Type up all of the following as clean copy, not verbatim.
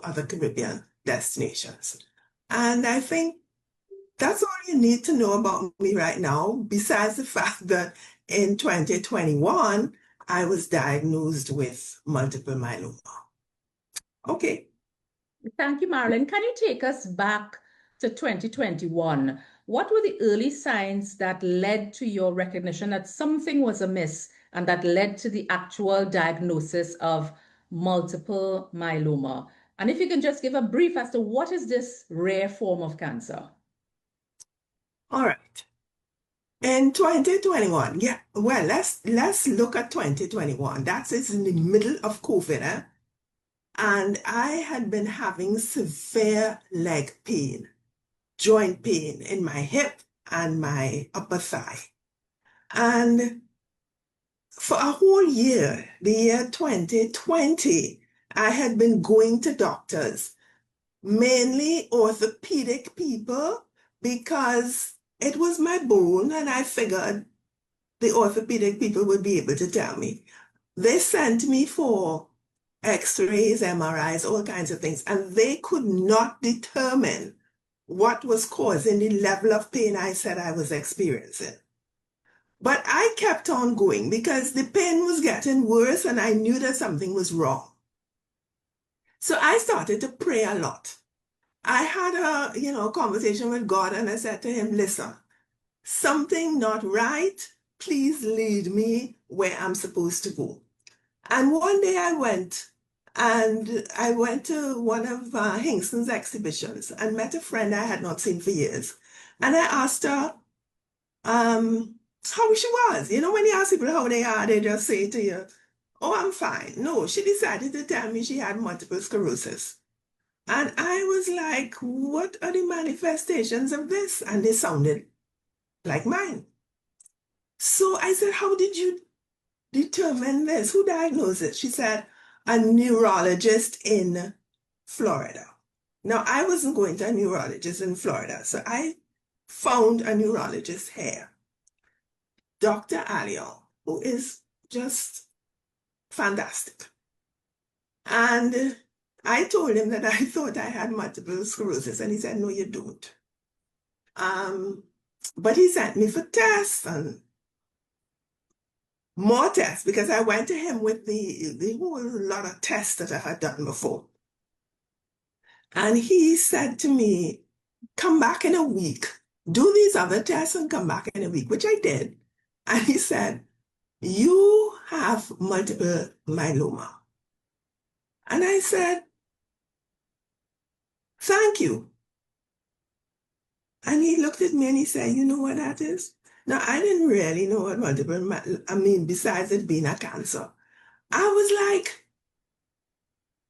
other Caribbean destinations. And I think that's all you need to know about me right now, besides the fact that in 2021, I was diagnosed with multiple myeloma. Okay. Thank you, Marilyn. Can you take us back to 2021? What were the early signs that led to your recognition that something was amiss and that led to the actual diagnosis of multiple myeloma? And if you can just give a brief as to what is this rare form of cancer? All right. In 2021, yeah, well, let's look at 2021. That is in the middle of COVID, eh? And I had been having severe leg pain, joint pain in my hip and my upper thigh. And for a whole year, the year 2020, I had been going to doctors, mainly orthopedic people, because it was my bone, and I figured the orthopedic people would be able to tell me. They sent me for x-rays, MRIs, all kinds of things, and they could not determine what was causing the level of pain I said I was experiencing. But I kept on going because the pain was getting worse and I knew that something was wrong. So I started to pray a lot. I had a conversation with God, and I said to him, listen, something not right, please lead me where I'm supposed to go. And one day I went to one of Hingston's exhibitions and met a friend I had not seen for years. And I asked her how she was. You know, when you ask people how they are, they just say to you, oh, I'm fine. No, she decided to tell me she had multiple sclerosis. And I was like, what are the manifestations of this? And they sounded like mine. So I said, how did you determine this? Who diagnosed it? She said, a neurologist in Florida. Now, I wasn't going to a neurologist in Florida, so I found a neurologist here, Dr. Alion, who is just fantastic. And I told him that I thought I had multiple sclerosis, and he said, no, you don't. But he sent me for tests and more tests, because I went to him with the whole lot of tests that I had done before. And he said to me, come back in a week, do these other tests and come back in a week, which I did. And he said, you have multiple myeloma. And I said, thank you. And he looked at me and he said, you know what that is? Now, I didn't really know what besides it being a cancer. I was like,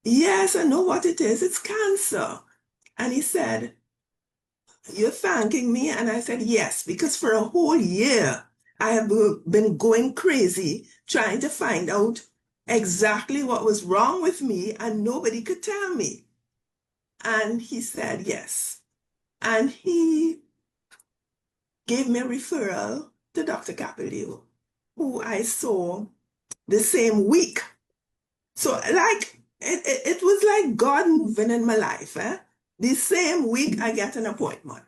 yes, I know what it is. It's cancer. And he said, you're thanking me? And I said, yes, because for a whole year, I have been going crazy trying to find out exactly what was wrong with me, and nobody could tell me. And he said, yes. And he gave me a referral to Dr. Capelio, who I saw the same week. So like, it was like God moving in my life. Eh? The same week I get an appointment.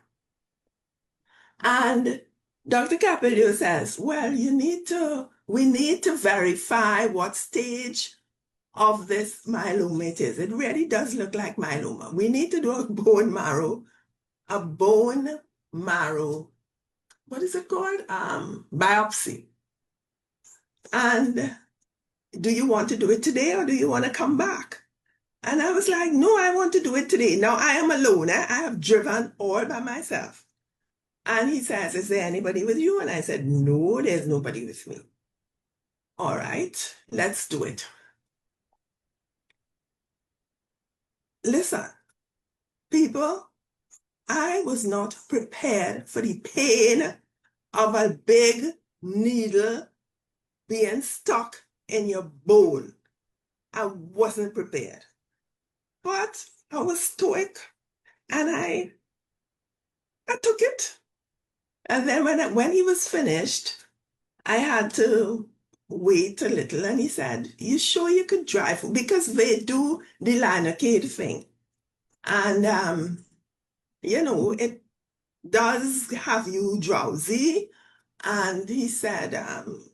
And Dr. Capelio says, well, we need to verify what stage of this myeloma it is. It really does look like myeloma. We need to do a bone marrow, what is it called? Biopsy. And do you want to do it today or do you want to come back? And I was like, no, I want to do it today. Now I am alone. I have driven all by myself. And he says, is there anybody with you? And I said, no, there's nobody with me. All right, let's do it. Listen, people, I was not prepared for the pain of a big needle being stuck in your bone. I wasn't prepared. But I was stoic, and I took it. And then when he was finished, I had to wait a little, and he said, you sure you could drive? Because they do the Lanarcade thing. And, it does have you drowsy. And he said,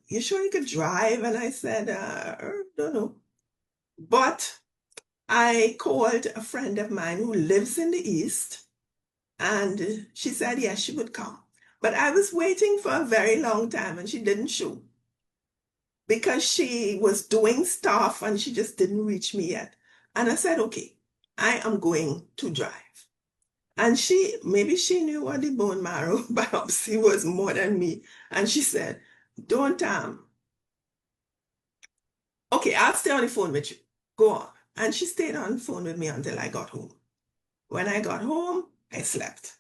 you sure you could drive? And I said, don't know. But I called a friend of mine who lives in the East, and she said, yes, she would come. But I was waiting for a very long time, and she didn't show because she was doing stuff and she just didn't reach me yet. And I said, okay, I am going to drive. And maybe she knew what the bone marrow biopsy was more than me. And she said, don't, okay, I'll stay on the phone with you. Go on. And she stayed on the phone with me until I got home. When I got home, I slept.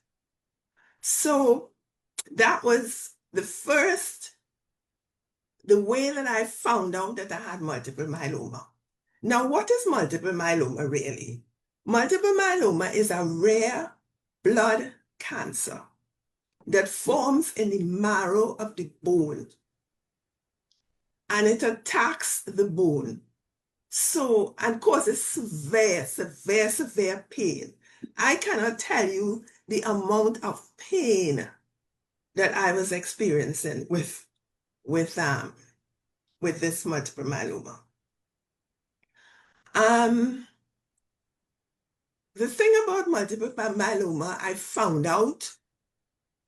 So that was the way that I found out that I had multiple myeloma. Now, what is multiple myeloma really? Multiple myeloma is a rare blood cancer that forms in the marrow of the bone, and it attacks the bone. So, and causes severe, severe, severe pain. I cannot tell you the amount of pain that I was experiencing with this multiple myeloma. The thing about multiple myeloma, I found out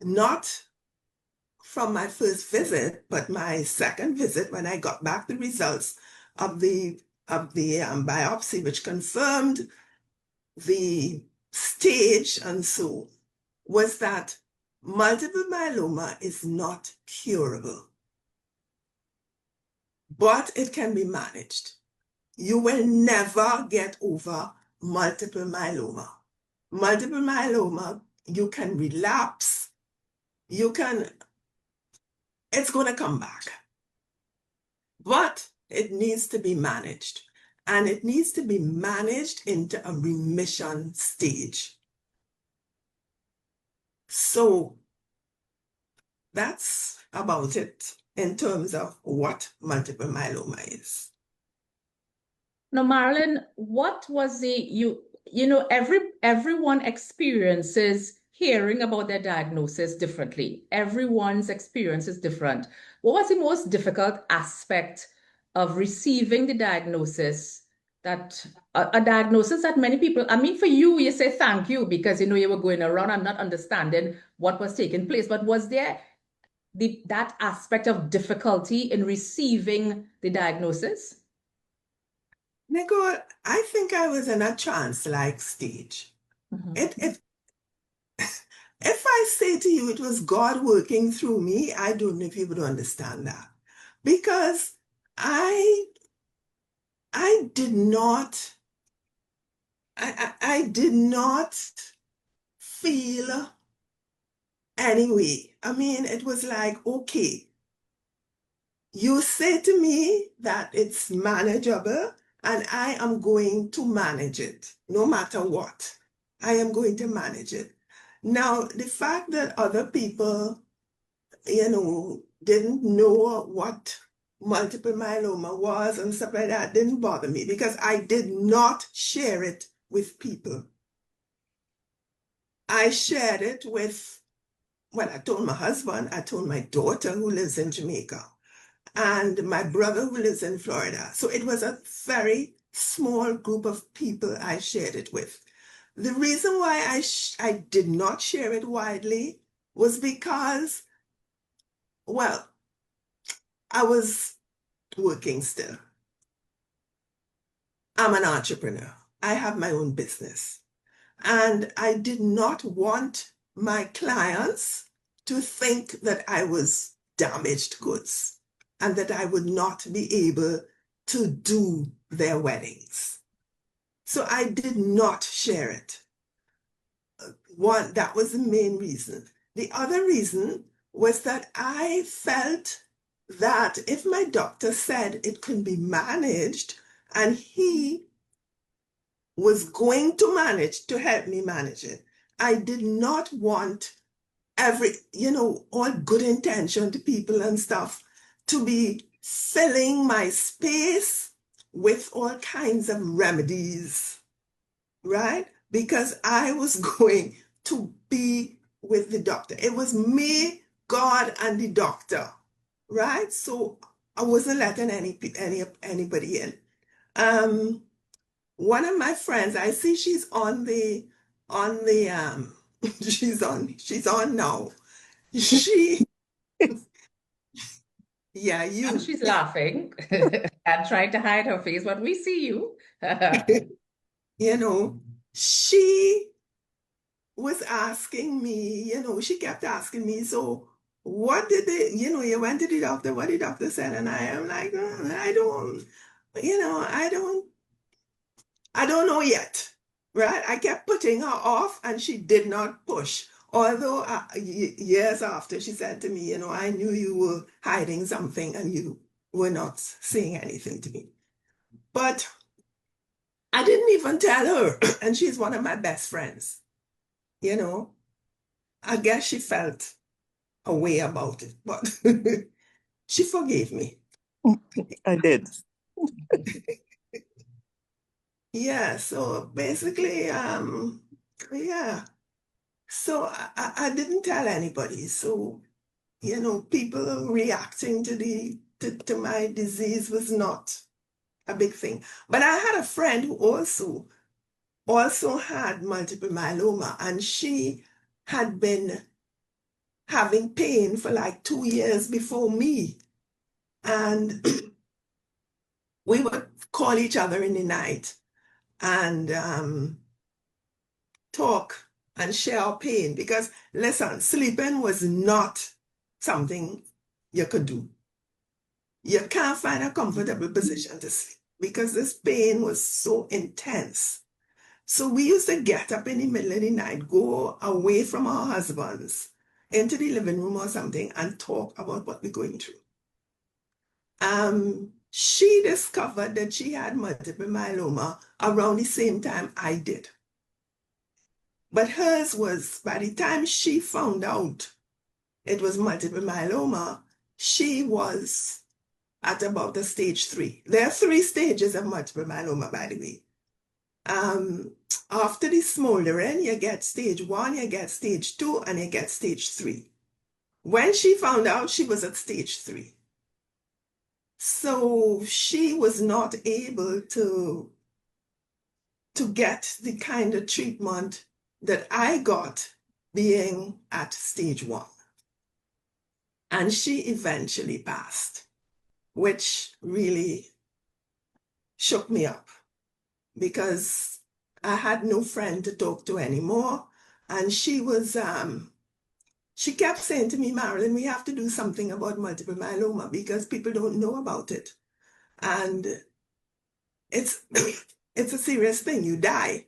not from my first visit, but my second visit when I got back the results of the biopsy, which confirmed the stage and so, was that multiple myeloma is not curable, but it can be managed. You will never get over multiple myeloma. Multiple myeloma, you can relapse, it's going to come back. But it needs to be managed. And it needs to be managed into a remission stage. So that's about it in terms of what multiple myeloma is. Now, Marilyn, what was everyone experiences hearing about their diagnosis differently. Everyone's experience is different. What was the most difficult aspect of receiving the diagnosis that a diagnosis that many people, I mean, for you, you say thank you because you were going around and not understanding what was taking place. But was there that aspect of difficulty in receiving the diagnosis? Nicole, I think I was in a trance-like stage. If I say to you it was God working through me, I don't know if you would understand that. Because I did not feel any way. I mean, it was like, okay, you say to me that it's manageable, and I am going to manage it, no matter what. I am going to manage it. Now, the fact that other people, didn't know what multiple myeloma was and stuff like that didn't bother me because I did not share it with people. I shared it with, I told my husband, I told my daughter who lives in Jamaica, and my brother who lives in Florida. So it was a very small group of people I shared it with. The reason why I did not share it widely was because, well, I was working still. I'm an entrepreneur. I have my own business. And I did not want my clients to think that I was damaged goods and that I would not be able to do their weddings. So I did not share it. That was the main reason. The other reason was that I felt that if my doctor said it could be managed and he was going to help me manage it, I did not want all good intention to people and stuff to be filling my space with all kinds of remedies, right? because I was going to be with the doctor. It was me, God, and the doctor, right? So I wasn't letting anybody in. Um, One of my friends, I see she's on the she's on now. She yeah, And you she's laughing and trying to hide her face, but we see you. you know, she was asking me, she kept asking me, so what did you went to the doctor, what the doctor said, and I am like, I don't, I don't know yet, right? I kept putting her off, and she did not push. Although years after, she said to me, I knew you were hiding something and you were not saying anything to me. But I didn't even tell her, and she's one of my best friends, you know. I guess she felt a way about it, but she forgave me. I did. Yeah, so basically, yeah. So I didn't tell anybody. So, people reacting to my disease was not a big thing. But I had a friend who also had multiple myeloma, and she had been having pain for like 2 years before me. And we would call each other in the night and talk and share our pain, because listen, sleeping was not something you could do. You can't find a comfortable position to sleep because this pain was so intense. So we used to get up in the middle of the night, go away from our husbands into the living room or something and talk about what we're going through. She discovered that she had multiple myeloma around the same time I did. But hers was, by the time she found out it was multiple myeloma, she was at about the stage 3. There are 3 stages of multiple myeloma, by the way. After the smoldering, you get stage 1, you get stage 2, and you get stage 3. When she found out, she was at stage 3. So she was not able to get the kind of treatment that I got being at stage 1. And she eventually passed, which really shook me up because I had no friend to talk to anymore. And she kept saying to me, Marilyn, we have to do something about multiple myeloma because people don't know about it. And it's it's a serious thing. You die.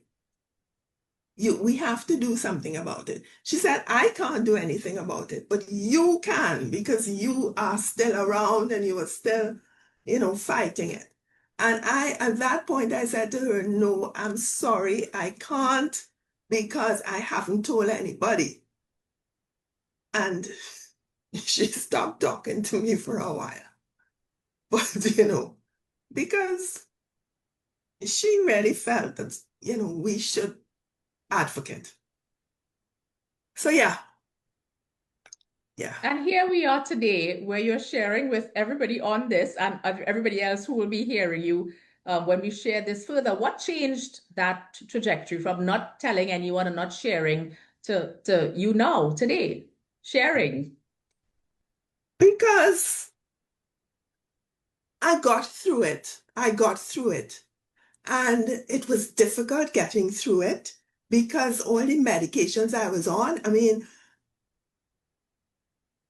We have to do something about it. She said, I can't do anything about it, but you can because you are still around and you are still, fighting it. And at that point, I said to her, no, I'm sorry, I can't because I haven't told anybody. And she stopped talking to me for a while. But, because she really felt that, we should advocate. So, yeah. And here we are today, where you're sharing with everybody on this and everybody else who will be hearing you when we share this further. What changed that trajectory from not telling anyone and not sharing to you now, today, sharing? Because I got through it. I got through it. And it was difficult getting through it because all the medications I was on,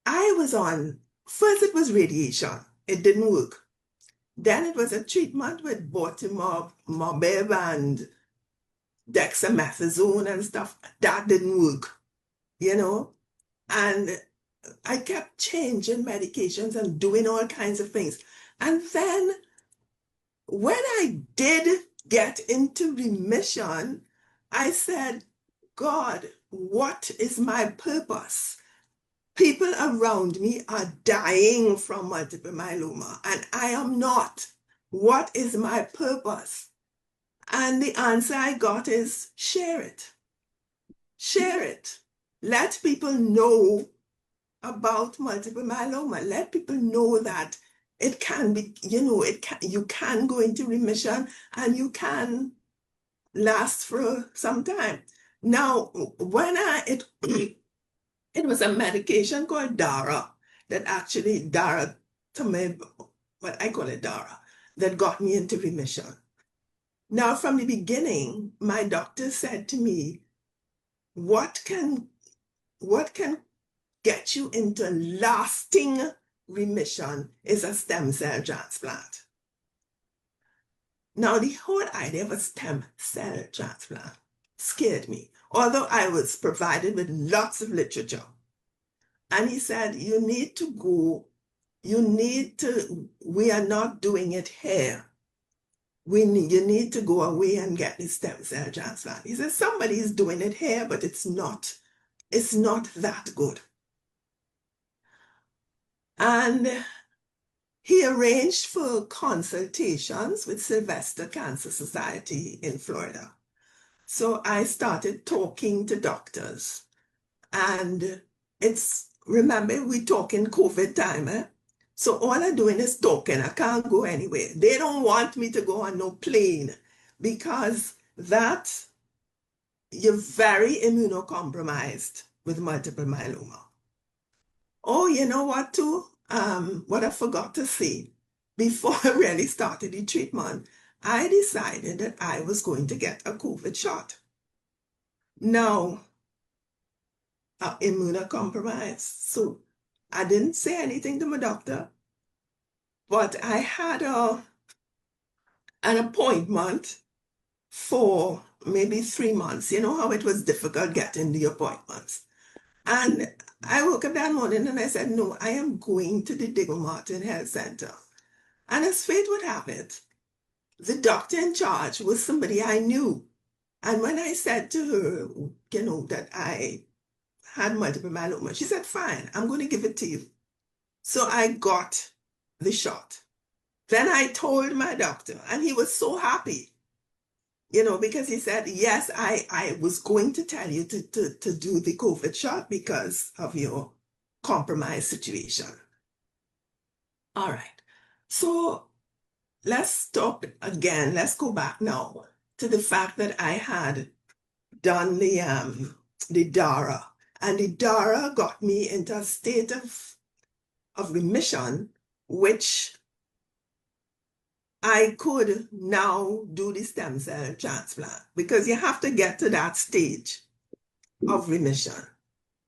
I was on, first it was radiation. It didn't work. Then it was a treatment with botimab, Mobib, and dexamethasone and stuff. That didn't work, And I kept changing medications and doing all kinds of things. And then when I did get into remission, I said, God, what is my purpose? People around me are dying from multiple myeloma, and I am not. What is my purpose? And the answer I got is share it. Share it. Let people know about multiple myeloma. Let people know that it can be, you can go into remission and you can last for some time. Now, when it was a medication called Dara that actually, what I call it Dara, that got me into remission. Now, from the beginning, my doctor said to me, what can get you into lasting remission is a stem cell transplant. Now, the whole idea of a stem cell transplant scared me, although I was provided with lots of literature. And he said, we are not doing it here. You need to go away and get the stem cell transplant. He said, somebody is doing it here, but it's not that good. And he arranged for consultations with Sylvester Cancer Society in Florida. So I started talking to doctors. And remember, we talk in COVID time, eh? So all I'm doing is talking. I can't go anywhere. They don't want me to go on no plane because you're very immunocompromised with multiple myeloma. Oh, you know what too? What I forgot to say, before I really started the treatment, I decided that I was going to get a COVID shot. Now, immunocompromised. So I didn't say anything to my doctor, but I had an appointment for maybe 3 months. You know how it was difficult getting the appointments. And I woke up that morning and I said, no, I am going to the Diggle Martin Health Center. And as fate would have it, the doctor in charge was somebody I knew. And when I said to her, that I had multiple myeloma, she said, fine, I'm going to give it to you. So I got the shot. Then I told my doctor, and he was so happy, because he said, yes, I was going to tell you to do the COVID shot because of your compromised situation. All right. So let's talk again. Let's go back now to the fact that I had done the DARA. And the DARA got me into a state of remission, which I could now do the stem cell transplant because you have to get to that stage of remission.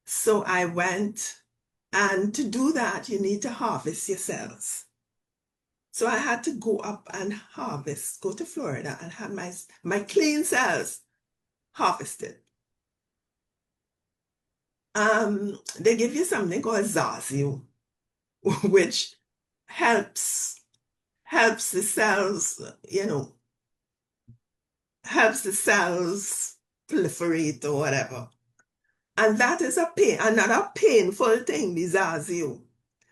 So I went, and to do that, you need to harvest your cells. So I had to go up and go to Florida and have my clean cells harvested. They give you something called Zazio, which helps the cells, helps the cells proliferate or whatever. And that is another painful thing, the Zazio.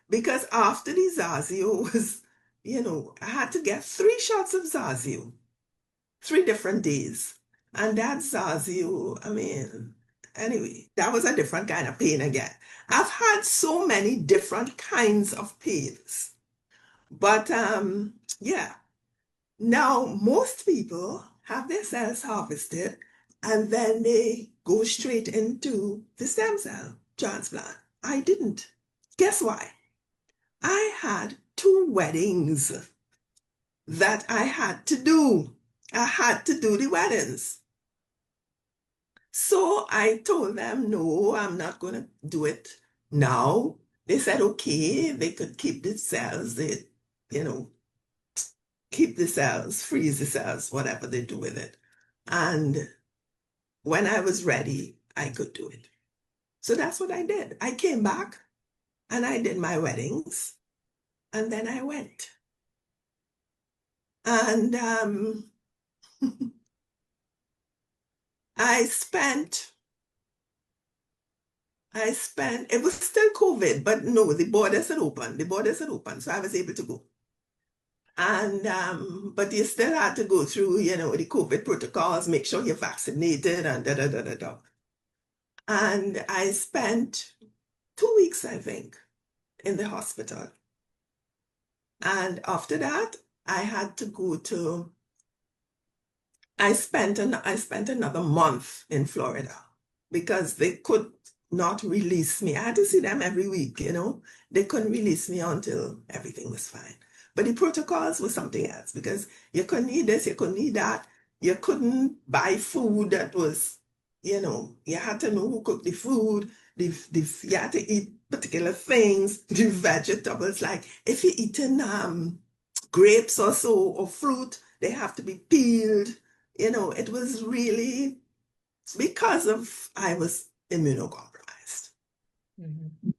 Because after the Zazio was, I had to get 3 shots of Zazio, 3 different days. And that Zazio, anyway, that was a different kind of pain again. I've had so many different kinds of pains. But yeah, now most people have their cells harvested and then they go straight into the stem cell transplant. I didn't. Guess why? I had 2 weddings that I had to do. I had to do the weddings. So I told them, no, I'm not going to do it now. They said, okay, they could keep the cells, keep the cells, freeze the cells, whatever they do with it. And when I was ready, I could do it. So that's what I did. I came back and I did my weddings and then I went. And it was still COVID, but no, the borders had opened. So I was able to go. And but you still had to go through, the COVID protocols, make sure you're vaccinated and da da da da da. And I spent 2 weeks, I think, in the hospital. And after that, I had to go to, I spent another month in Florida because they could not release me. I had to see them every week, They couldn't release me until everything was fine. But the protocols were something else because you couldn't eat this, you couldn't eat that. You couldn't buy food that was, you had to know who cooked the food. You had to eat particular things, the vegetables. Like if you're eating grapes or so or fruit, they have to be peeled. It was really because of I was immunocompromised. Mhm.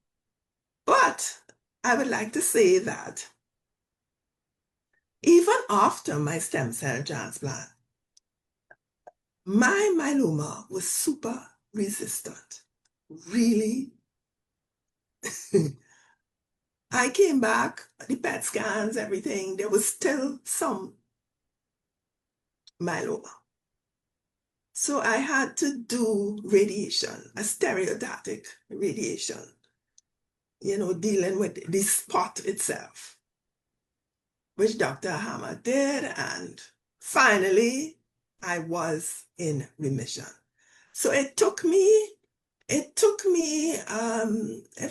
But I would like to say that even after my stem cell transplant, my myeloma was super resistant. Really. I came back, the PET scans, everything, there was still some myeloma. So I had to do radiation, a stereotactic radiation, dealing with the spot itself, which Dr. Hammer did. And finally, I was in remission. So it took me, if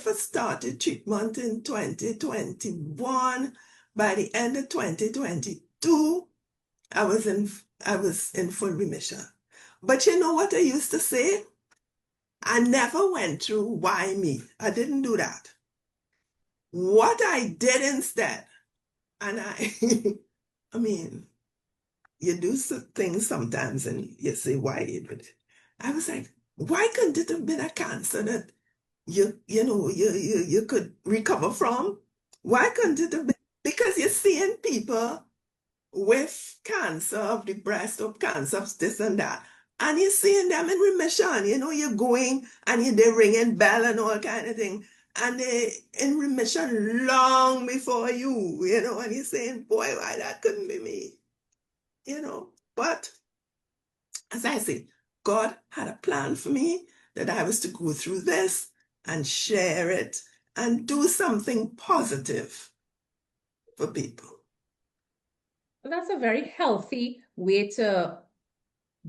I started treatment in 2021, by the end of 2022, I was in full remission. But you know what I used to say? I never went through why me. I didn't do that. What I did instead, and I mean, you do some things sometimes and you say why you did it. I was like, why couldn't it have been a cancer that you could recover from? Why couldn't it have been? Because you're seeing people with cancer of the breast or cancer of this and that. And you're seeing them in remission. You're going and they're ringing bell and all kind of thing. And they in remission long before you, and you're saying, boy, why that couldn't be me, But as I say, God had a plan for me that I was to go through this and share it and do something positive for people. That's a very healthy way to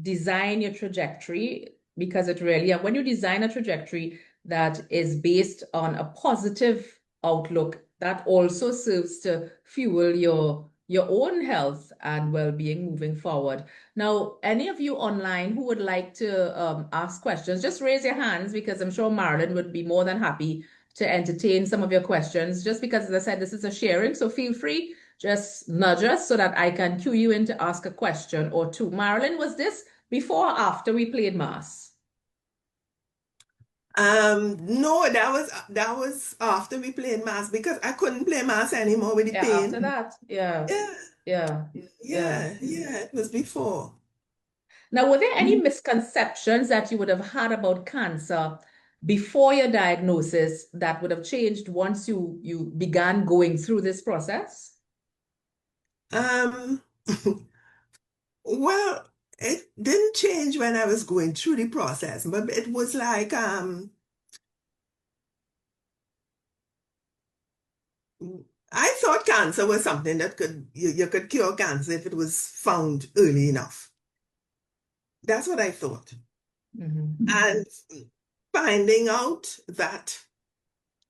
design your trajectory, because it really, when you design a trajectory that is based on a positive outlook, that also serves to fuel your own health and well-being moving forward. Now, any of you online who would like to ask questions, just raise your hands, because I'm sure Marilyn would be more than happy to entertain some of your questions, just because, as I said, this is a sharing, so feel free, just nudge us so that I can cue you in to ask a question or two. Marilyn, was this before or after we played Mass? No, that was after we played Mass because I couldn't play Mass anymore with the Yeah, pain. after that. Yeah, Yeah, yeah, yeah. yeah, it was before. Now, were there any misconceptions that you would have had about cancer before your diagnosis that would have changed once you began going through this process? Um, well, it didn't change when I was going through the process, but it was like I thought cancer was something that you could cure cancer if it was found early enough. That's what I thought. And finding out that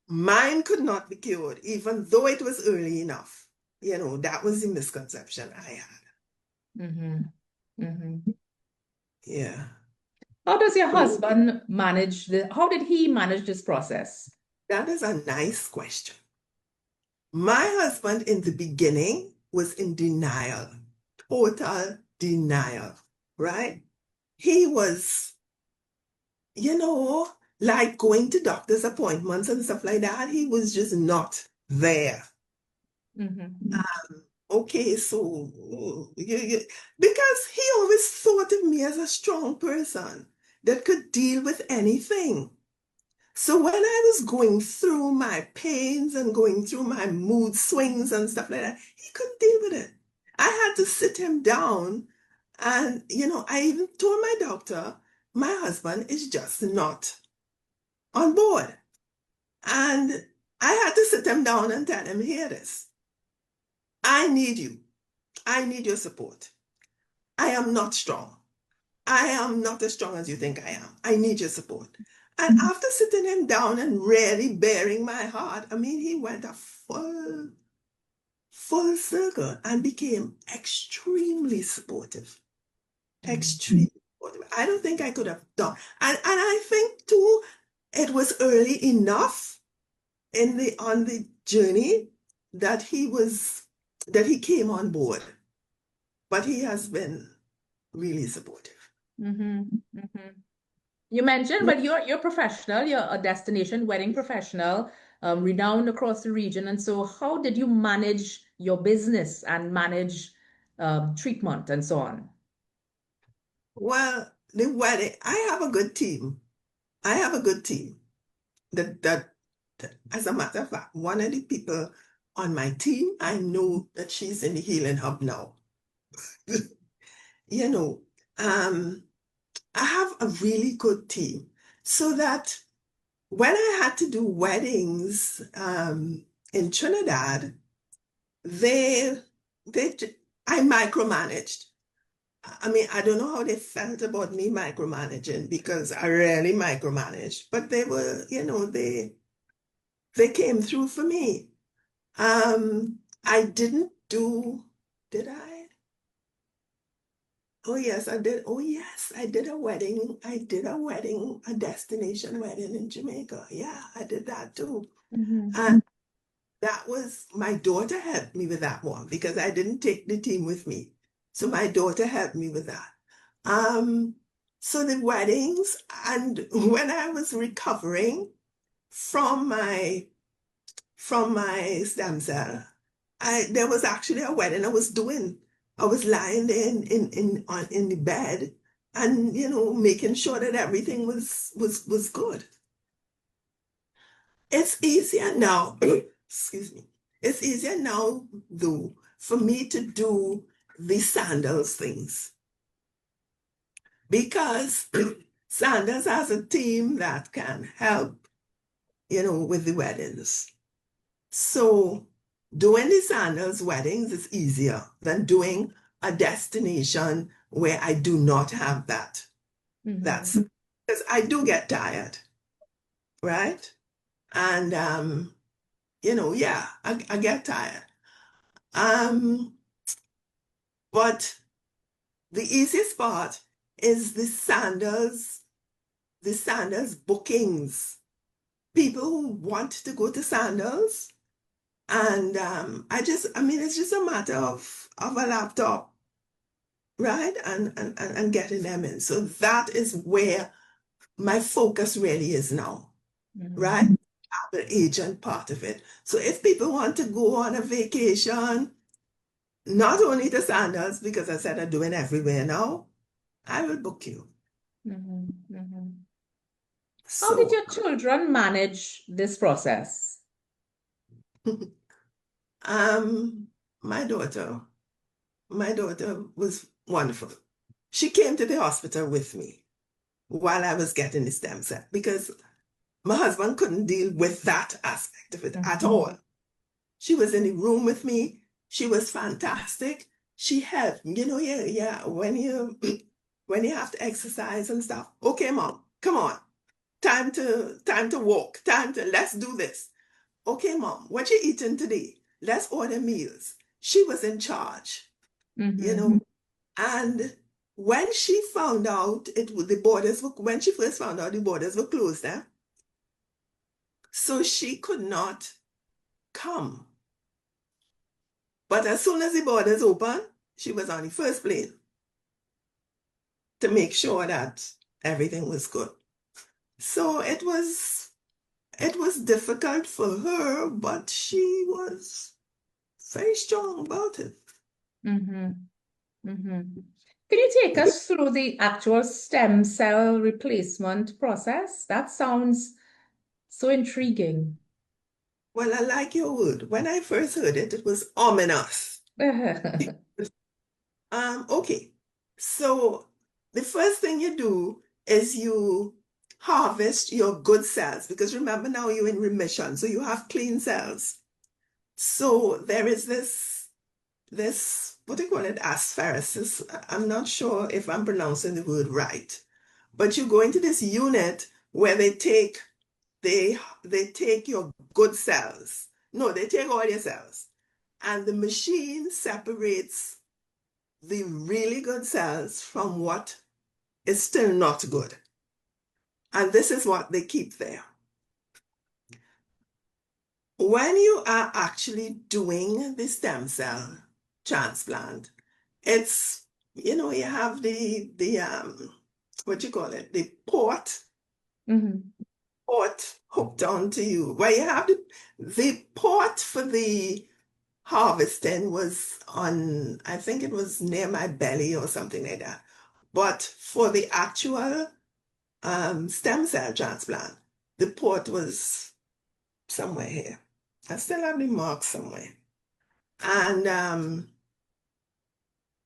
mine could not be cured, even though it was early enough, that was the misconception I had. Yeah. How does your husband manage how did he manage this process? That is a nice question. My husband in the beginning was in denial, total denial, right? He was, like going to doctor's appointments and stuff like that. He was just not there. Okay, so because he always thought of me as a strong person that could deal with anything. So when I was going through my pains and going through my mood swings and stuff like that, he couldn't deal with it. I had to sit him down and, I even told my doctor, my husband is just not on board. And I had to sit him down and tell him, hear this. I need you. I need your support. I am not strong. I am not as strong as you think I am. I need your support. And after sitting him down and really bearing my heart, I mean, he went a full circle and became extremely supportive. Extremely supportive. I don't think I could have done. And I think too, it was early enough on the journey that he came on board. But he has been really supportive. You mentioned, but you're professional, you're a destination wedding professional, renowned across the region. And so how did you manage your business and manage treatment and so on? Well, the wedding, I have a good team. I have a good team. That as a matter of fact, one of the people on my team, I know that she's in the healing hub now. I have a really good team, so that when I had to do weddings in Trinidad, I micromanaged. I mean, I don't know how they felt about me micromanaging, because I really micromanaged, but they were, they came through for me. I didn't do, did I? Oh yes, I did. Oh yes, I did a wedding. A destination wedding in Jamaica. Yeah, I did that too. And that was, my daughter helped me with that one, because I didn't take the team with me. So my daughter helped me with that. So the weddings, and when I was recovering from my stem cell, there was actually a wedding I was doing. I was lying there in the bed and, making sure that everything was good. It's easier now, excuse me. It's easier now, though, for me to do the sandals things, because Sanders has a team that can help, with the weddings. So doing the Sanders weddings is easier than doing a destination where I do not have that. That's because I do get tired, right? And I get tired. But the easiest part is the Sanders bookings. People who want to go to Sandals, and it's just a matter of a laptop, right? And getting them in. So that is where my focus really is now, right? The agent part of it. So if people want to go on a vacation, not only to Sandals, because I said I'm doing everywhere now, I will book you. How did your children manage this process? My daughter was wonderful. She came to the hospital with me while I was getting the stem cell, because my husband couldn't deal with that aspect of it at all. She was in the room with me. She was fantastic. She helped, when you have to exercise and stuff. Okay, mom, come on. Time to walk. Let's do this. Okay, mom, what you eating today? Let's order meals. She was in charge, and when she found out when she first found out the borders were closed, so she could not come. But as soon as the borders opened, she was on the first plane to make sure that everything was good. So it was difficult for her, but she was very strong about it. Can you take us through the actual stem cell replacement process? That sounds So intriguing. Well, I like your word. When I first heard it, it was ominous. Okay. So the first thing you do is you harvest your good cells because remember now you're in remission, so you have clean cells. So there is this what do you call it, asparagus. I'm not sure if I'm pronouncing the word right, but you go into this unit where they take your good cells. No, they take all your cells, and the machine separates the really good cells from what is still not good. And this is what they keep there. When you are actually doing the stem cell transplant, it's, you have the what you call it, the port Mhm. port hooked onto you. Well, you have the port for the harvesting was on, I think it was near my belly or something like that. But for the actual stem cell transplant, the port was somewhere here. I still have the mark somewhere. And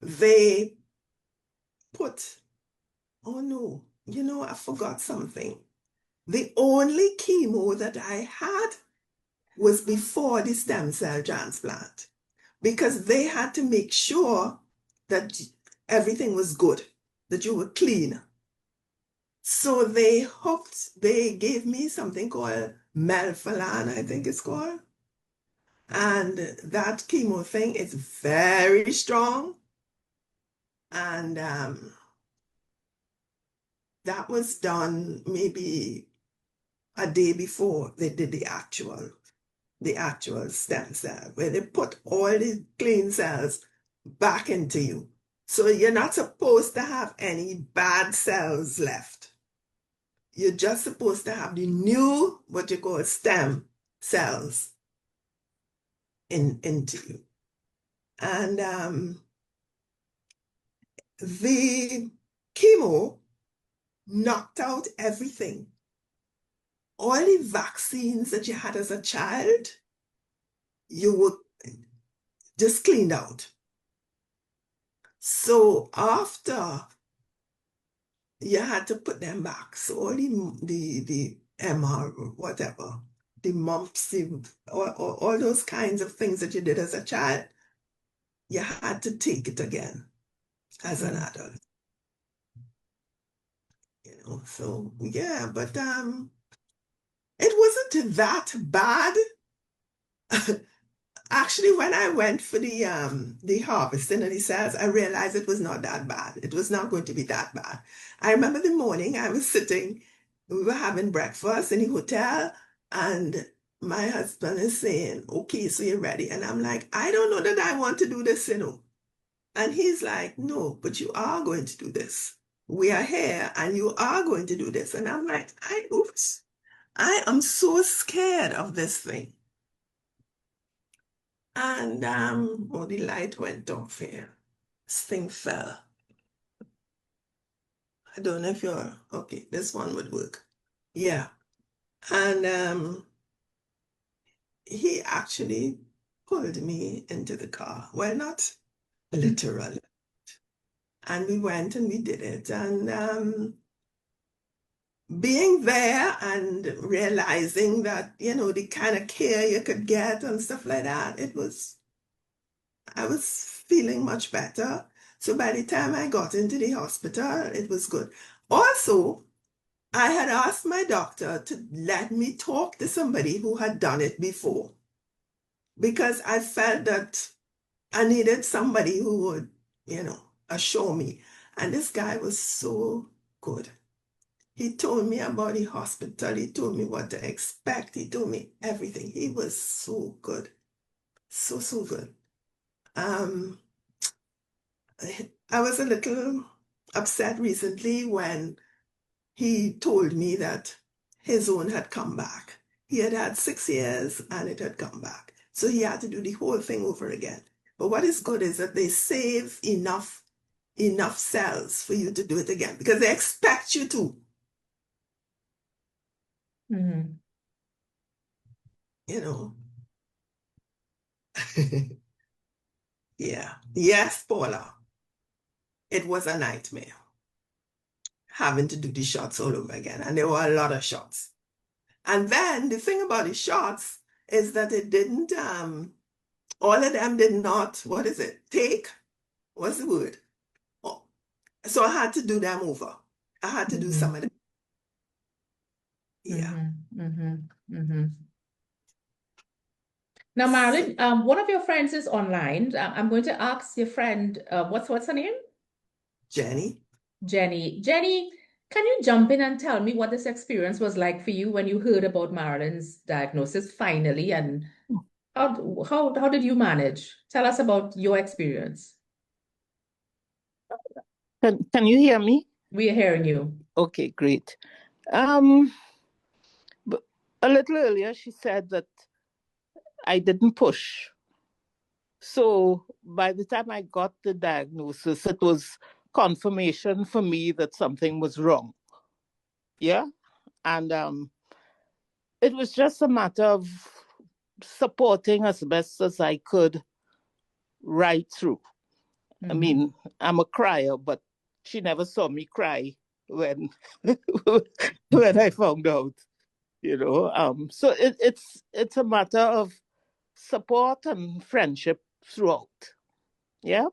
they put, oh no, I forgot something. The only chemo that I had was before the stem cell transplant because they had to make sure that everything was good, that you were clean. So they gave me something called melphalan, I think it's called. And that chemo thing is very strong. And that was done maybe a day before they did the actual stem cell, where they put all the clean cells back into you. So you're not supposed to have any bad cells left. You're just supposed to have the new, what you call stem cells into you. And the chemo knocked out everything. All the vaccines that you had as a child, you were just cleaned out. So after you had to put them back. So all the MR, whatever, the mumps, all those kinds of things that you did as a child, you had to take it again as an adult. So yeah, but it wasn't that bad. Actually, when I went for the harvesting of the cells, I realized it was not that bad. It was not going to be that bad. I remember the morning I was sitting, we were having breakfast in the hotel, and my husband is saying, "Okay, so you're ready." And I'm like, "I don't know that I want to do this, And he's like, "No, but you are going to do this. We are here, and you are going to do this." And I'm like, oops, I am so scared of this thing. And the light went off here. This thing fell. I don't know if you're okay. This one would work. Yeah. And he actually pulled me into the car. Well, not literally. And we went and we did it. And being there and realizing that, the kind of care you could get and stuff like that, I was feeling much better. So by the time I got into the hospital, it was good. Also, I had asked my doctor to let me talk to somebody who had done it before because I felt that I needed somebody who would, assure me. And this guy was so good. He told me about the hospital. He told me what to expect. He told me everything. He was so good. So, so good. I was a little upset recently when he told me that his own had come back. He had had 6 years and it had come back. So he had to do the whole thing over again. But what is good is that they save enough cells for you to do it again because they expect you to. Mhm. you know. Yeah. Yes, Paula. It was a nightmare having to do the shots all over again. And there were a lot of shots. And then the thing about the shots is that it didn't, all of them did not, what is it? Take? What's the word? Oh, so I had to do them over. I had to do some of them. Yeah. Now, Marilyn, one of your friends is online. I'm going to ask your friend, what's her name? Jenny. Jenny. Jenny, can you jump in and tell me what this experience was like for you when you heard about Marilyn's diagnosis finally, and how did you manage? Tell us about your experience. Can you hear me? We are hearing you. Okay, great. But a little earlier, she said that I didn't push. So by the time I got the diagnosis, it was confirmation for me that something was wrong. Yeah. And it was just a matter of supporting as best as I could right through. I mean, I'm a crier, but she never saw me cry when when I found out, you know. So it's a matter of support and friendship throughout. Yeah.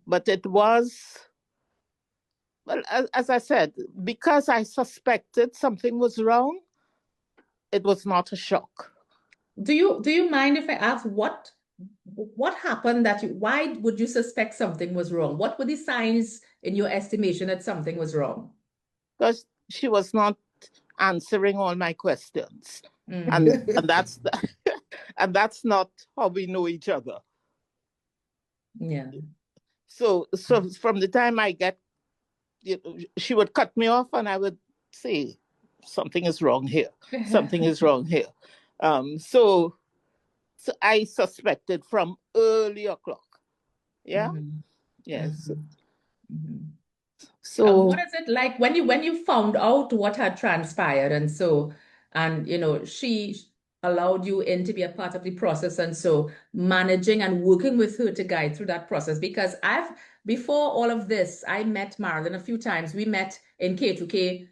But it was, well, as I said, because I suspected something was wrong, it was not a shock. Do you mind if I ask what happened why would you suspect something was wrong? What were the signs in your estimation that something was wrong? Because she was not answering all my questions. And that's and that's not how we know each other. Yeah. So from the time I get, she would cut me off and I would say, something is wrong here. Something is wrong here. So I suspected from early o'clock. Yeah. Yes. So what is it like when you found out what had transpired, and she allowed you in to be a part of the process, and so managing and working with her to guide through that process? Because before all of this, I met Marilyn a few times. We met in K2K,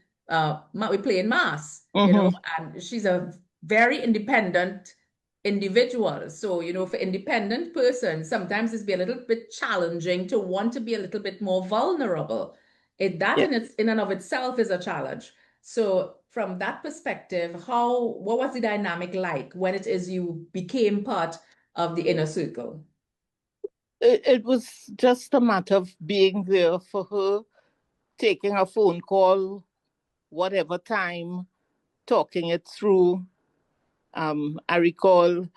we play in mass, and she's a very independent individual. So, for independent persons, sometimes it's be a little bit challenging to want to be a little bit more vulnerable. In and of itself is a challenge. So from that perspective, what was the dynamic like when it is you became part of the inner circle? It was just a matter of being there for her, taking a phone call, whatever time, talking it through. I recall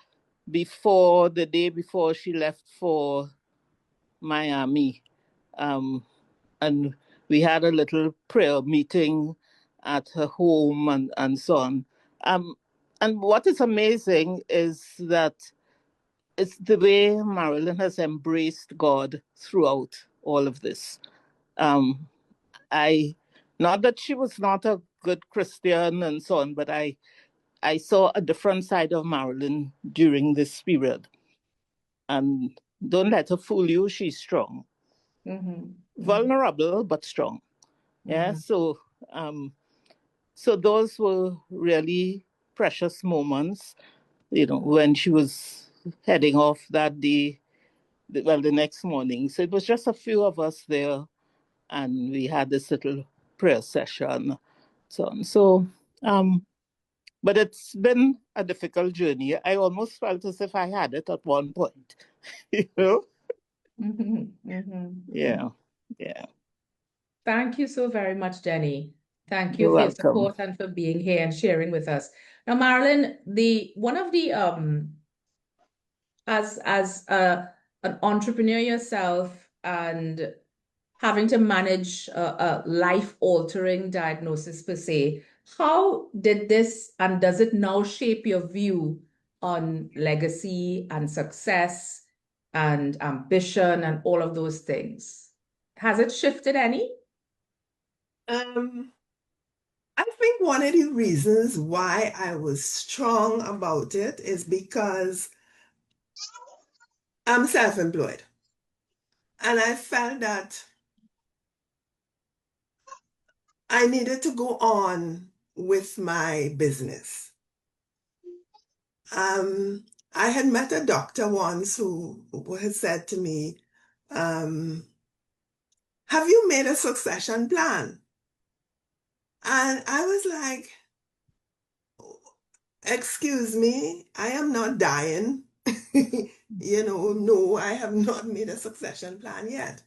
the day before she left for Miami, and we had a little prayer meeting at her home and so on. And what is amazing is that it's the way Marilyn has embraced God throughout all of this. Not that she was not a good Christian and so on, but I saw a different side of Marilyn during this period. And don't let her fool you, she's strong. Vulnerable, but strong. Yeah, so those were really precious moments, when she was heading off that day, the next morning. So it was just a few of us there, and we had this little prayer session. So, but it's been a difficult journey. I almost felt as if I had it at one point, you know? Yeah. Thank you so very much, Jenny. Thank you You're for your welcome. support and for being here and sharing with us. Now, Marilyn, one of the as an entrepreneur yourself and having to manage a life-altering diagnosis per se, how did this and does it now shape your view on legacy and success and ambition and all of those things? Has it shifted any? I think one of the reasons why I was strong about it is because I'm self-employed. And I felt that I needed to go on with my business. I had met a doctor once who had said to me, have you made a succession plan? And I was like, excuse me, I am not dying. No, I have not made a succession plan yet.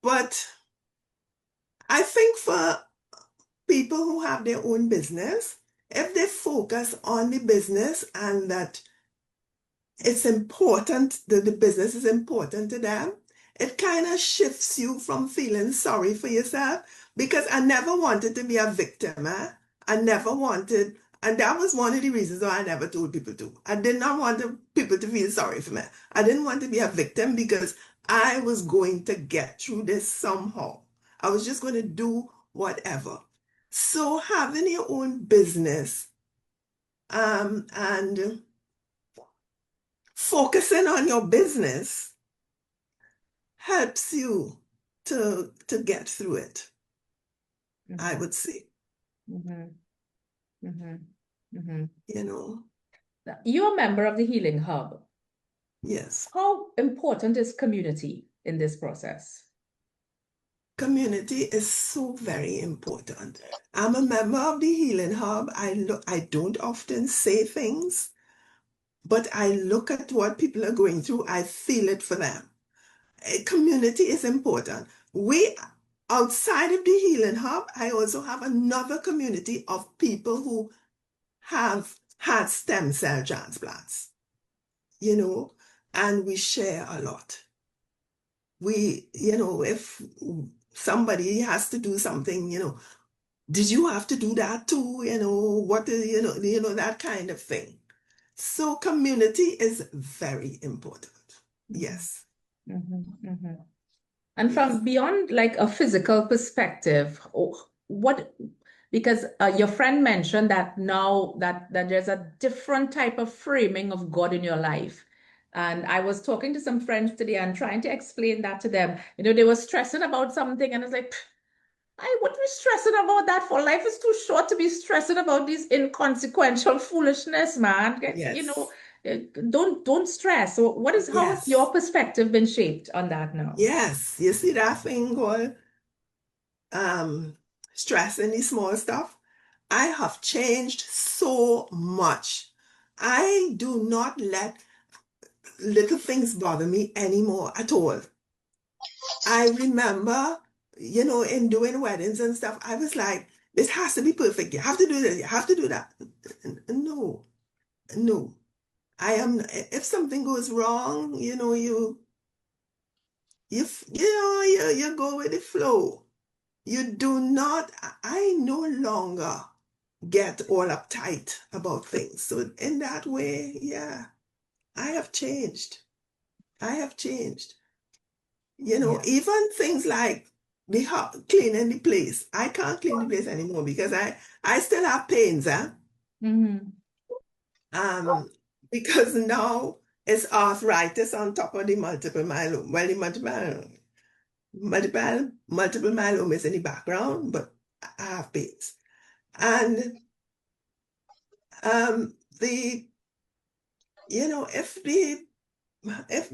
But I think for people who have their own business, if they focus on the business and that it's important, that the business is important to them, it kind of shifts you from feeling sorry for yourself because I never wanted to be a victim. I never wanted, and that was one of the reasons why I never told people to. I did not want people to feel sorry for me. I didn't want to be a victim because I was going to get through this somehow. I was just going to do whatever. So having your own business and focusing on your business helps you to get through it, I would say. Mhm. Mhm. Mhm. You're a member of the Healing Hub. Yes. How important is community in this process? Community is so very important. I'm a member of the Healing Hub. I don't often say things, but I look at what people are going through. I feel it for them. Community is important. Outside of the Healing Hub, I also have another community of people who have had stem cell transplants, and we share a lot. If somebody has to do something, did you have to do that too? That kind of thing. So community is very important. Yes. And from beyond like a physical perspective, because your friend mentioned that now that there's a different type of framing of God in your life. And I was talking to some friends today and trying to explain that to them. They were stressing about something, and I was like, I wouldn't be stressing about that for life is too short to be stressing about these inconsequential foolishness, man. Yes. Don't stress. So how has your Yes. perspective been shaped on that now? Yes. You see that thing called stressing the small stuff? I have changed so much. I do not let little things bother me anymore at all. I remember, in doing weddings and stuff, I was like, this has to be perfect. You have to do this. You have to do that. No, no. If something goes wrong, you go with the flow. You do not, I no longer get all uptight about things. So in that way, yeah, I have changed. I have changed. Even things like cleaning the place. I can't clean the place anymore because I still have pains, because now it's arthritis on top of the multiple myeloma. Well, the multiple myeloma is in the background, but I have pains. And the if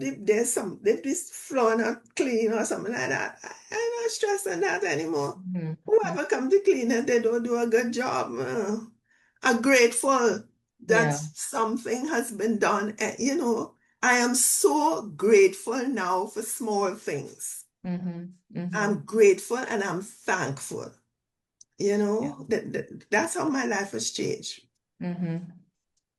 this floor not clean or something like that, I'm not stressing that anymore. Whoever come to clean it, they don't do a good job. I'm grateful that something has been done. I am so grateful now for small things. I'm grateful and I'm thankful. That's how my life has changed.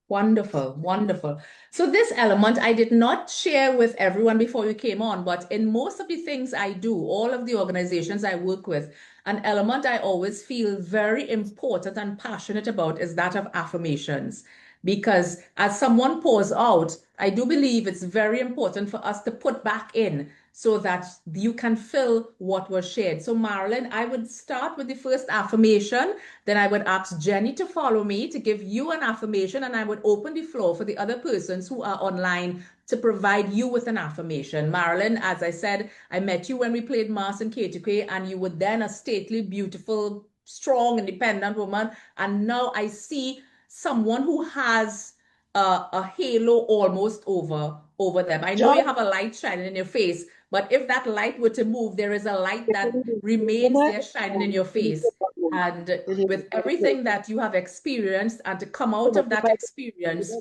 Wonderful, wonderful. So this element I did not share with everyone before you came on, but in most of the things I do, all of the organizations I work with, an element I always feel very important and passionate about is that of affirmations. Because as someone pours out, I do believe it's very important for us to put back in so that you can fill what was shared. So Marilyn, I would start with the first affirmation, then I would ask Jenny to follow me to give you an affirmation, and I would open the floor for the other persons who are online to provide you with an affirmation. Marilyn, as I said, I met you when we played Mass in K2K, and you were then a stately, beautiful, strong, independent woman. And now I see someone who has a halo almost over them. I know you have a light shining in your face, but if that light were to move, there is a light that remains there shining in your face. And with everything that you have experienced, and to come out of that experience,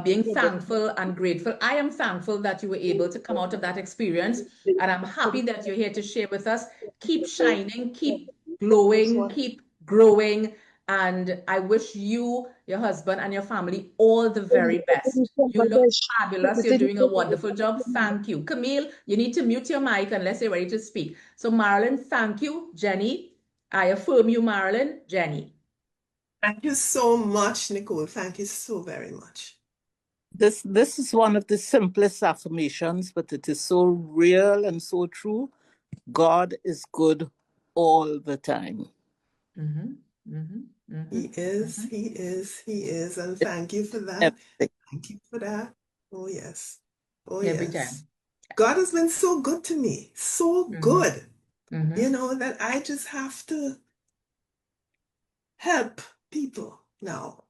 being thankful and grateful, I am thankful that you were able to come out of that experience. And I'm happy that you're here to share with us. Keep shining, keep glowing, keep growing. And I wish you, your husband, and your family all the very best. You look fabulous. You're doing a wonderful job. Thank you. Camille, you need to mute your mic unless you're ready to speak. So Marilyn, thank you. Jenny, I affirm you, Marilyn. Jenny. Thank you so much, Nicole. Thank you so very much. This is one of the simplest affirmations, but it is so real and so true. God is good all the time. He is, and thank you for that. Thank you for that. Oh, yes. Oh, Every yes. time. God has been so good to me, so good, you know, that I just have to help people now.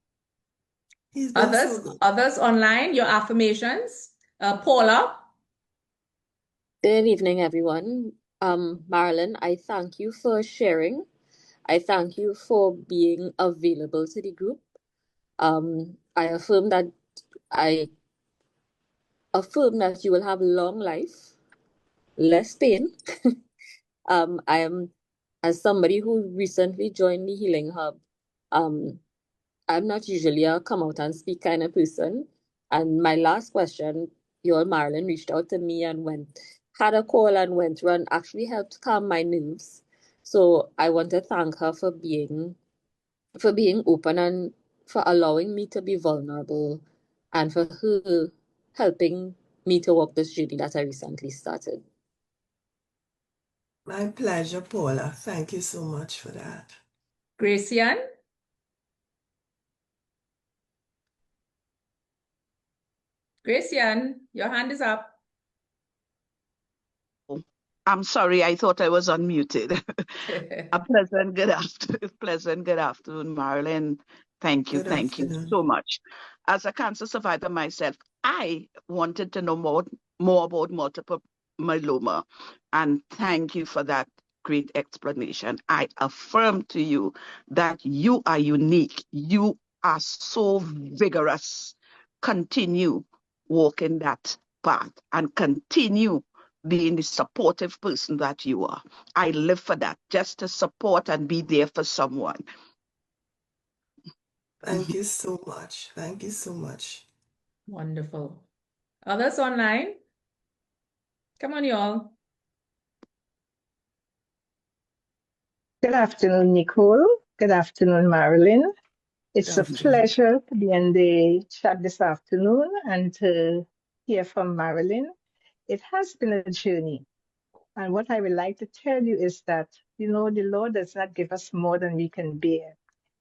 He's been so good. Others online, your affirmations. Paula. Good evening, everyone. Marilyn, I thank you for sharing. I thank you for being available to the group. I affirm that you will have long life, less pain. I am, as somebody who recently joined the Healing Hub, I'm not usually a come out and speak kind of person. And my last question, your Marilyn reached out to me and had a call and went through and actually helped calm my nerves. So I want to thank her for being open and for allowing me to be vulnerable, and for her helping me to walk this journey that I recently started. My pleasure, Paula. Thank you so much for that. Gracian. Gracian, your hand is up. I'm sorry, I thought I was unmuted. A pleasant good afternoon, Marilyn. Thank you so much. As a cancer survivor myself, I wanted to know more about multiple myeloma, and thank you for that great explanation. I affirm to you that you are unique. You are so vigorous. Continue walking that path and continue being the supportive person that you are. I live for that, just to support and be there for someone. Thank you so much. Thank you so much. Wonderful. Others online? Come on, y'all. Good afternoon, Nicole. Good afternoon, Marilyn. It's a pleasure to be in the chat this afternoon and to hear from Marilyn. It has been a journey. And what I would like to tell you is that, you know, the Lord does not give us more than we can bear.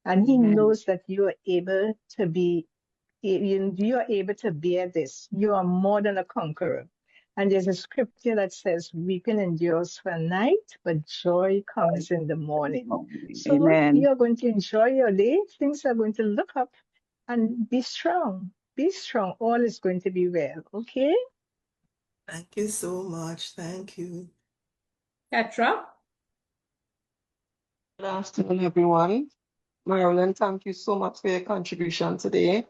And He knows that you are able to bear this. You are more than a conqueror. And there's a scripture that says, weeping endures for a night, but joy comes in the morning. So you're going to enjoy your day. Things are going to look up, and be strong. Be strong. All is going to be well. Okay? Thank you so much. Thank you. Petra? Good afternoon, everyone. Marilyn, thank you so much for your contribution today.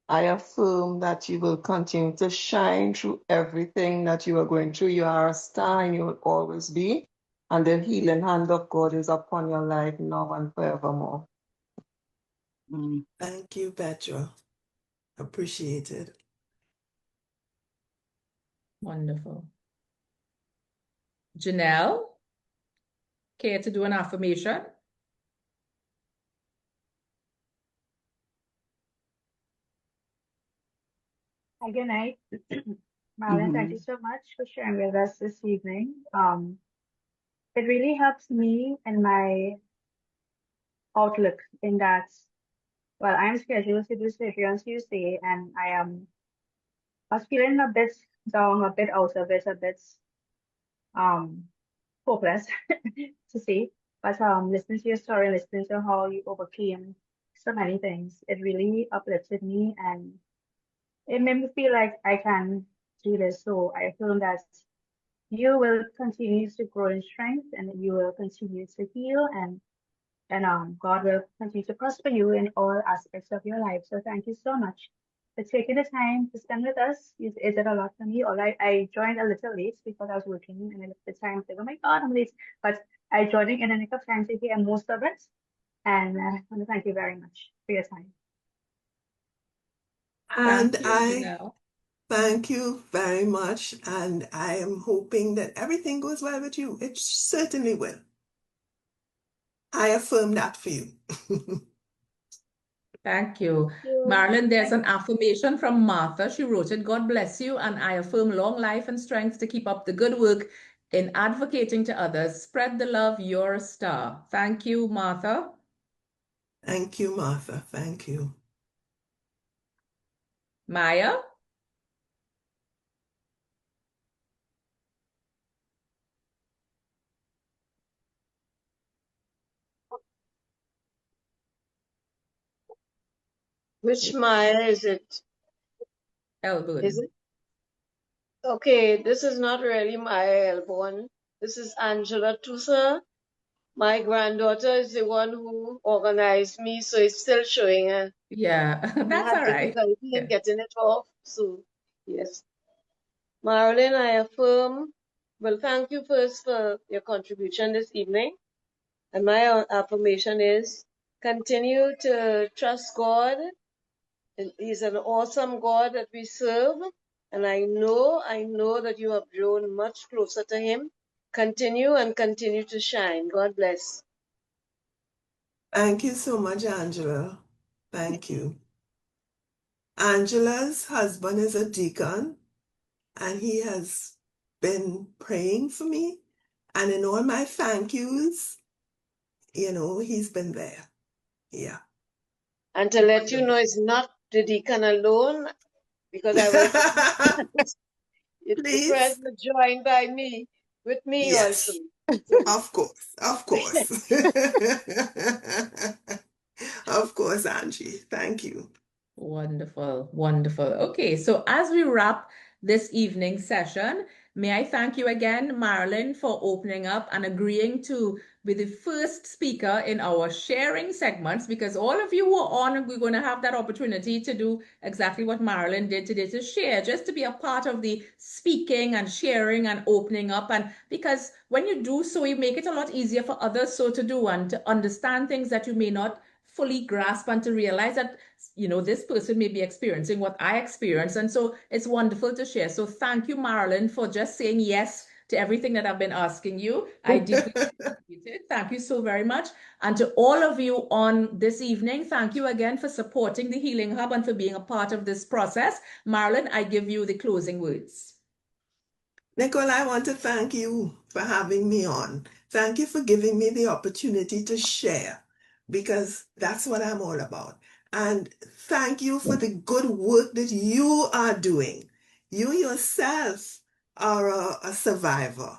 I affirm that you will continue to shine through everything that you are going through. You are a star and you will always be. And the healing hand of God is upon your life now and forevermore. Thank you, Petra. Appreciate it. Wonderful. Janelle, care to do an affirmation? Good night. Marlon, thank you so much for sharing with us this evening. It really helps me in my outlook in that, well, I'm scheduled to do surgery on Tuesday, and I was feeling a bit down, a bit out of it, a bit um hopeless to see. But listening to your story, listening to how you overcame so many things, it really uplifted me, and it made me feel like I can do this. So I feel that you will continue to grow in strength, and you will continue to heal, and God will continue to prosper you in all aspects of your life. So thank you so much for taking the time to spend with us. It did a lot for me. I joined a little late because I was working, and I looked at the time and said, oh my God, I'm late. But I joined in the nick of time to hear most of it. And I want to thank you very much for your time. And Thank you, I thank you very much. And I am hoping that everything goes well with you. It certainly will. I affirm that for you. Thank you. Thank you. Marilyn, there's an affirmation from Martha. She wrote it. God bless you, and I affirm long life and strength to keep up the good work in advocating to others. Spread the love, you're a star. Thank you, Martha. Thank you, Martha. Thank you. Maya? Which Maya is it? Elbourne. Is it? Okay, this is not really Maya Elborn. This is Angela Tusa. My granddaughter is the one who organized me, so it's still showing her. Yeah, I that's had all right. difficulty in Yeah. getting it off, so yes. Marilyn, I affirm, well, thank you first for your contribution this evening. And my affirmation is continue to trust God. And He's an awesome God that we serve. And I know that you have grown much closer to Him. Continue and continue to shine. God bless. Thank you so much, Angela. Thank you. Angela's husband is a deacon, and he has been praying for me. And in all my thank yous, he's been there. Yeah. And to let you know, it's not the deacon alone, because I will the prayers Please? were joined by me, with me also. Yes. So, Of course. Of course. Of course, Angie. Thank you. Wonderful, wonderful. Okay, so as we wrap this evening's session, may I thank you again, Marilyn, for opening up and agreeing to be the first speaker in our sharing segments, because all of you who are on, we're going to have that opportunity to do exactly what Marilyn did today, to share, just to be a part of the speaking and sharing and opening up. And because when you do so, you make it a lot easier for others so to do and to understand things that you may not fully grasp, and to realize that this person may be experiencing what I experience. And so it's wonderful to share. So thank you, Marilyn, for just saying yes to everything that I've been asking you. I deeply appreciate it. Thank you so very much. And to all of you on this evening, thank you again for supporting the Healing Hub and for being a part of this process. Marilyn, I give you the closing words. Nicole, I want to thank you for having me on. Thank you for giving me the opportunity to share, because that's what I'm all about. And thank you for the good work that you are doing. You yourself are a survivor.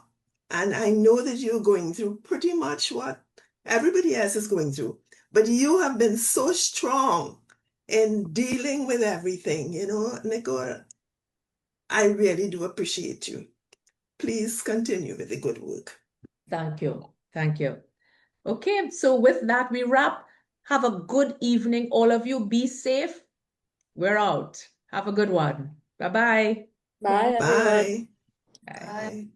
And I know that you're going through pretty much what everybody else is going through. But you have been so strong in dealing with everything, Nicole. I really do appreciate you. Please continue with the good work. Thank you. Thank you. Okay, so with that, we wrap. Have a good evening, all of you. Be safe. We're out. Have a good one. Bye-bye. Bye, everyone. Bye. Bye. Bye.